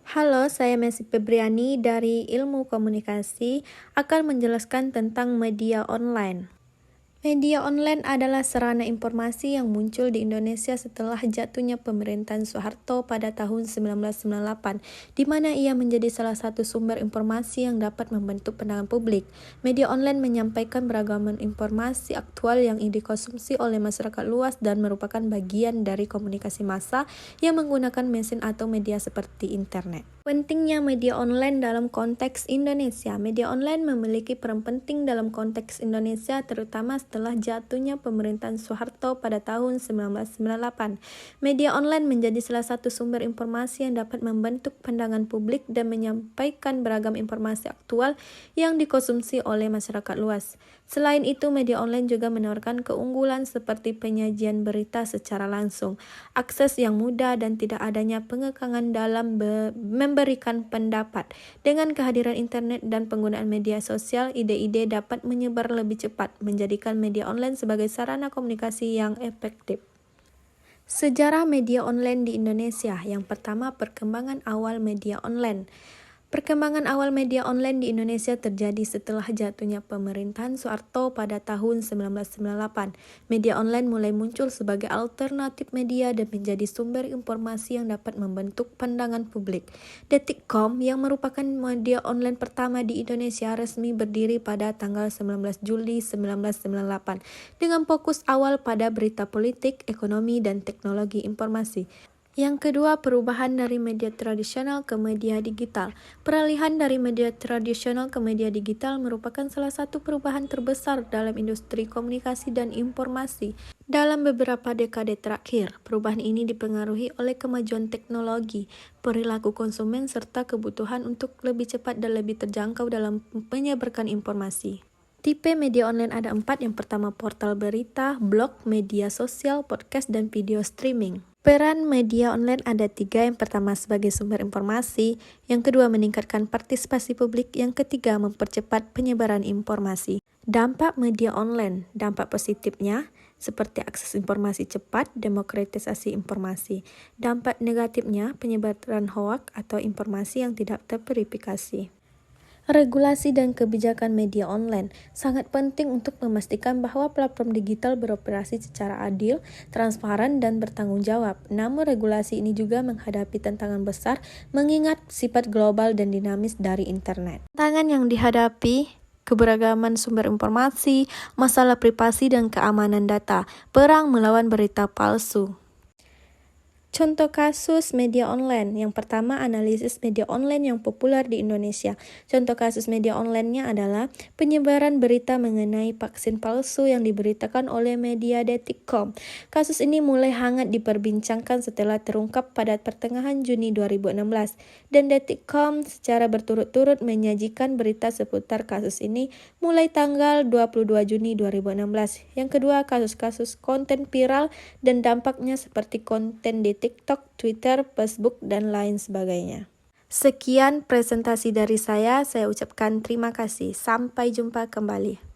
Halo, saya Messi Febriani dari Ilmu Komunikasi akan menjelaskan tentang media online. Media online adalah sarana informasi yang muncul di Indonesia setelah jatuhnya pemerintahan Soeharto pada tahun 1998, di mana ia menjadi salah satu sumber informasi yang dapat membentuk pandangan publik. Media online menyampaikan beragam informasi aktual yang dikonsumsi oleh masyarakat luas dan merupakan bagian dari komunikasi massa yang menggunakan mesin atau media seperti internet. Pentingnya media online dalam konteks Indonesia. Media online memiliki peran penting dalam konteks Indonesia, terutama setelah jatuhnya pemerintahan Soeharto pada tahun 1998. Media online menjadi salah satu sumber informasi yang dapat membentuk pandangan publik dan menyampaikan beragam informasi aktual yang dikonsumsi oleh masyarakat luas. Selain itu, media online juga menawarkan keunggulan seperti penyajian berita secara langsung, akses yang mudah, dan tidak adanya pengekangan dalam memberikan pendapat. Dengan kehadiran internet dan penggunaan media sosial, ide-ide dapat menyebar lebih cepat, menjadikan media online sebagai sarana komunikasi yang efektif. Sejarah media online di Indonesia. Yang pertama, perkembangan awal media online. Perkembangan awal media online di Indonesia terjadi setelah jatuhnya pemerintahan Soeharto pada tahun 1998. Media online mulai muncul sebagai alternatif media dan menjadi sumber informasi yang dapat membentuk pandangan publik. Detik.com, yang merupakan media online pertama di Indonesia, resmi berdiri pada tanggal 19 Juli 1998 dengan fokus awal pada berita politik, ekonomi, dan teknologi informasi. Yang kedua, perubahan dari media tradisional ke media digital. Peralihan dari media tradisional ke media digital merupakan salah satu perubahan terbesar dalam industri komunikasi dan informasi. Dalam beberapa dekade terakhir, perubahan ini dipengaruhi oleh kemajuan teknologi, perilaku konsumen, serta kebutuhan untuk lebih cepat dan lebih terjangkau dalam menyebarkan informasi. Tipe media online ada 4. Yang pertama, portal berita, blog, media sosial, podcast, dan video streaming. Peran media online ada 3. Yang pertama, sebagai sumber informasi. Yang kedua, meningkatkan partisipasi publik. Yang ketiga, mempercepat penyebaran informasi. Dampak media online. Dampak positifnya seperti akses informasi cepat, demokratisasi informasi. Dampak negatifnya, penyebaran hoaks atau informasi yang tidak terverifikasi. Regulasi dan kebijakan media online sangat penting untuk memastikan bahwa platform digital beroperasi secara adil, transparan, dan bertanggung jawab. Namun, regulasi ini juga menghadapi tantangan besar mengingat sifat global dan dinamis dari internet. Tantangan yang dihadapi: keberagaman sumber informasi, masalah privasi dan keamanan data, perang melawan berita palsu. Contoh kasus media online. Yang pertama, analisis media online yang populer di Indonesia. Contoh kasus media online-nya adalah penyebaran berita mengenai vaksin palsu yang diberitakan oleh media Detik.com. Kasus ini mulai hangat diperbincangkan setelah terungkap pada pertengahan Juni 2016. Dan Detik.com secara berturut-turut menyajikan berita seputar kasus ini mulai tanggal 22 Juni 2016. Yang kedua, kasus-kasus konten viral dan dampaknya seperti konten di TikTok, Twitter, Facebook, dan lain sebagainya. Sekian presentasi dari saya ucapkan terima kasih. Sampai jumpa kembali.